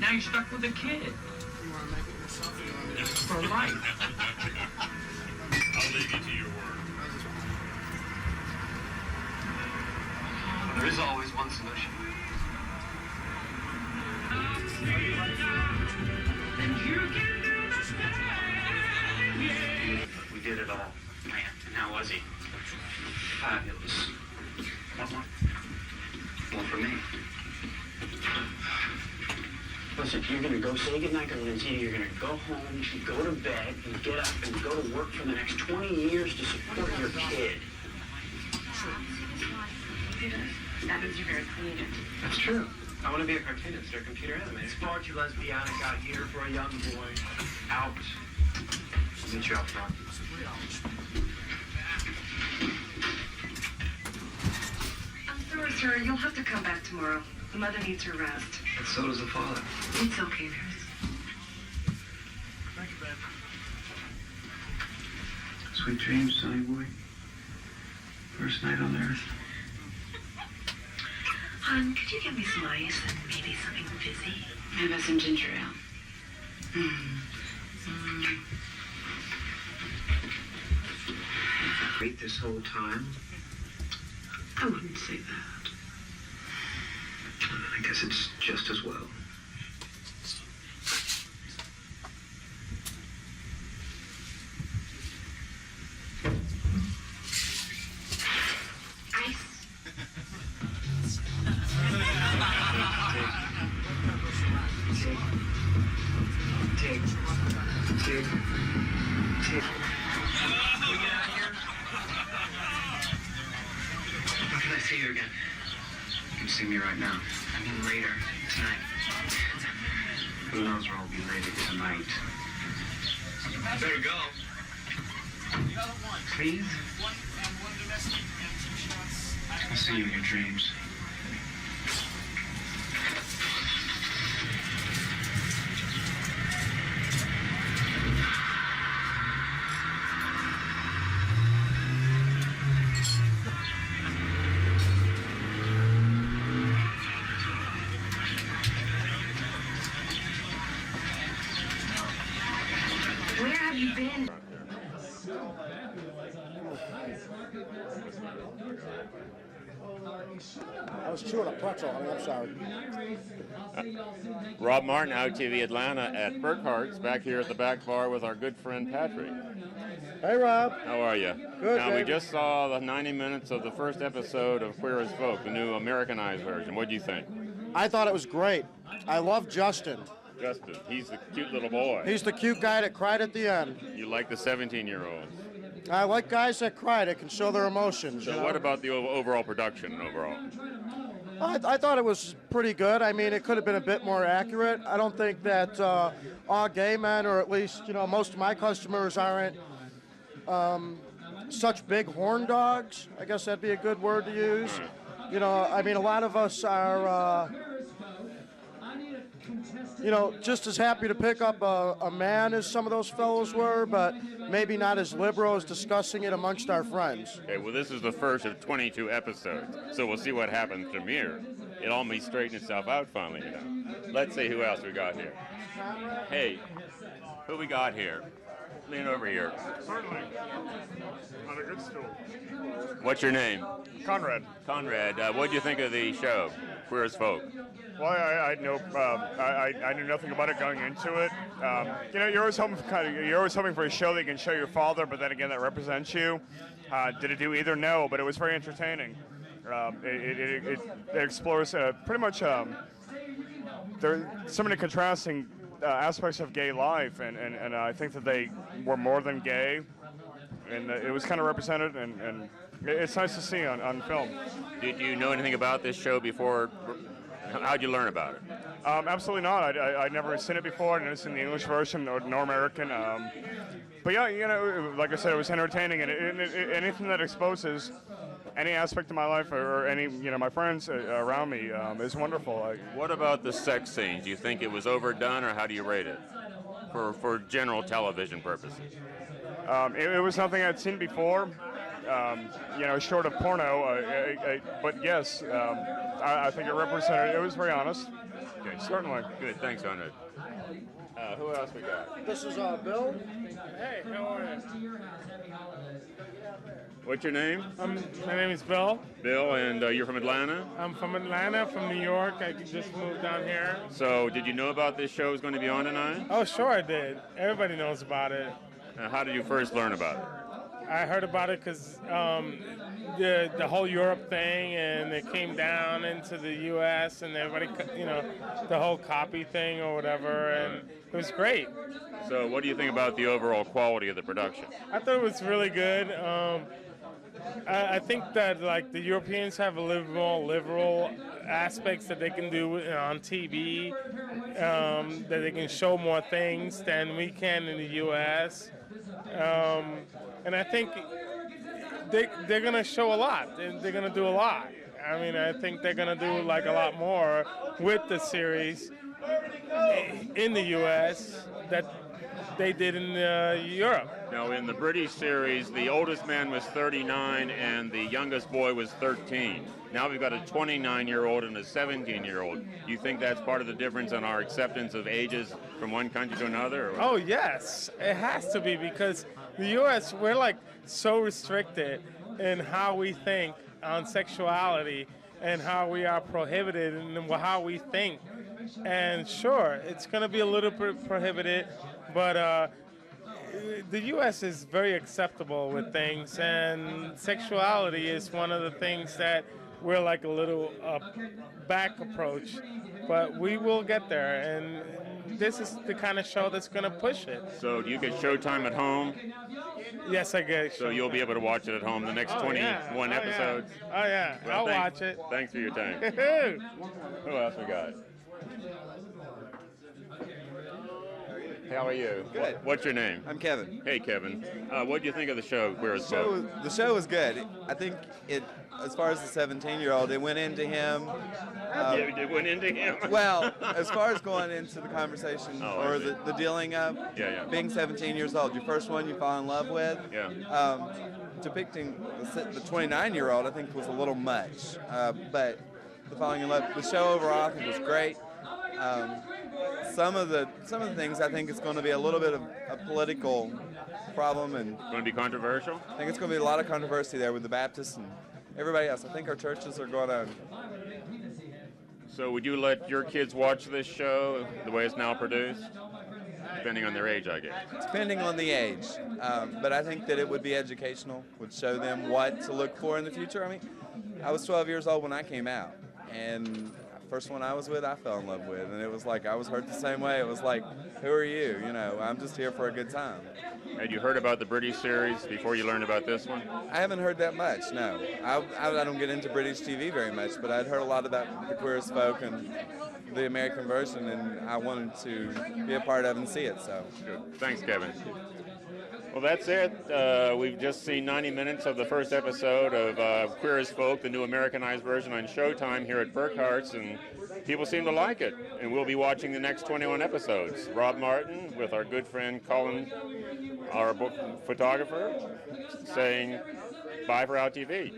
Now you're stuck with a kid. You want to make it yourself? You want to For life. I'll leave you to your work. There is always one solution. We did it all. Man, and how was he? Fabulous. What more? Well, for me. Listen, you're going to go say goodnight to Lindsay. You're going to go home, go to bed, and get up and go to work for the next 20 years to support your kid. That means you're very creative. That's true. I want to be a cartoonist or a computer animator. It's far too lesbianic out here for a young boy. Out. I'll meet you out front. I'm sorry, sir. You'll have to come back tomorrow. The mother needs her rest. And so does the father. It's okay, nurse. Thank you, babe. Sweet dreams, sonny boy. First night on earth. Hon, could you get me some ice and maybe something fizzy? How about some ginger ale? Wait this whole time? I wouldn't say that. I guess it's just as well. Ice. Take. We get out of here? When can I see you again? You can see me right now. I mean later, tonight. Who knows where I'll be later tonight. Better go. Please? I'll see you in your dreams. Where have you been? I was chewing a pretzel. I'm sorry. Rob Martin, Out TV Atlanta at Burkhart's, back here at the back bar with our good friend Patrick. Hey, Rob. How are you? Good, Now, we baby. just saw the 90 minutes of the first episode of Queer as Folk, the new Americanized version. What do you think? I thought it was great. I love Justin. Justin, he's the cute little boy. He's the cute guy that cried at the end. You like the 17-year-olds. I like guys that cry that can show their emotions. So you know? what about the overall production overall? I thought it was pretty good. I mean, it could have been a bit more accurate. I don't think that all gay men, or at least, most of my customers aren't such big horn dogs. I guess that'd be a good word to use. I mean, a lot of us are, just as happy to pick up a man as some of those fellows were, but maybe not as liberal as discussing it amongst our friends. Okay, well, this is the first of 22 episodes, so we'll see what happens from here. It all may straighten itself out finally, Let's see who else we got here. Hey, who we got here? Lean over here. Certainly. On a good stool. What's your name? Conrad. Conrad, what do you think of the show, Queer as Folk? Well, I knew nothing about it going into it. You're always hoping for a show that can show your father, but then again, that represents you. Did it do either? No, but it was very entertaining. It explores pretty much. There are so many contrasting aspects of gay life, and I think that they were more than gay, and it was kind of represented, and it's nice to see on film. Did you know anything about this show before? How'd you learn about it? Absolutely not. I'd never seen it before. I'd never seen the English version or American. But yeah, like I said, it was entertaining, and anything that exposes any aspect of my life or any, my friends around me is wonderful. What about the sex scenes? Do you think it was overdone, or how do you rate it for general television purposes? It was nothing I'd seen before. short of porno. But yes, I think it represented. It was very honest. Okay, Certainly. Good, thanks, Ahmed. Who else we got? This is Bill. Hey, how are you? What's your name? My name is Bill. Bill, and you're from Atlanta? I'm from Atlanta, from New York. I just moved down here. So, did you know about this show was going to be on tonight? Oh, sure I did. Everybody knows about it. How did you first learn about it? I heard about it because the whole Europe thing, and it came down into the U.S. and everybody, the whole copy thing or whatever, and it was great. So, what do you think about the overall quality of the production? I thought it was really good. I think that like the Europeans have a little more liberal aspects that they can do on TV, that they can show more things than we can in the U.S. And I think they're going to show a lot. They're going to do a lot. I mean, I think they're going to do like a lot more with the series in the U.S. that they did in Europe. Now, in the British series, the oldest man was 39 and the youngest boy was 13. Now we've got a 29-year-old and a 17-year-old. Do you think that's part of the difference in our acceptance of ages from one country to another? Or? Oh, yes. It has to be, because the U.S., we're like so restricted in how we think on sexuality and how we are prohibited and how we think. And sure, it's going to be a little bit prohibited, but the U.S. is very acceptable with things, and sexuality is one of the things that we're like a little back approach, but we will get there, and this is the kind of show that's going to push it. So do you get Showtime at home? Yes, I get. So you'll be able to watch it at home the next 21 episodes? Oh, yeah. Well, I'll watch it. Thanks for your time. Who else we got? How are you? Good. What's your name? I'm Kevin. Hey, Kevin. What do you think of the show, Queer as Folk? The show was good. I think it, as far as the 17-year-old, it went into him. It went into him? Well, as far as going into the conversation or the dealing of being 17 years old, your first one you fall in love with. Yeah. Depicting the 29-year-old, I think was a little much. But the falling in love, the show overall, I think was great. Some of the things, I think it's going to be a little bit of a political problem, and Going to be controversial? I think it's going to be a lot of controversy there with the Baptists and everybody else. I think our churches are going to. So would you let your kids watch this show the way it's now produced? Depending on their age, I guess. Depending on the age, but I think that it would be educational, would show them what to look for in the future. I mean, I was 12 years old when I came out, and first one I was with, I fell in love with, and it was like I was hurt the same way. It was like, who are you? You know, I'm just here for a good time. Had you heard about the British series before you learned about this one? I haven't heard that much, no. I don't get into British TV very much, but I'd heard a lot about the Queer as Folk and the American version, and I wanted to be a part of and see it, so. Good. Thanks, Kevin. Well, that's it. We've just seen 90 minutes of the first episode of Queer as Folk, the new Americanized version on Showtime here at Burkhart's, and people seem to like it. And we'll be watching the next 21 episodes. Rob Martin with our good friend Colin, our photographer, saying bye for Out TV.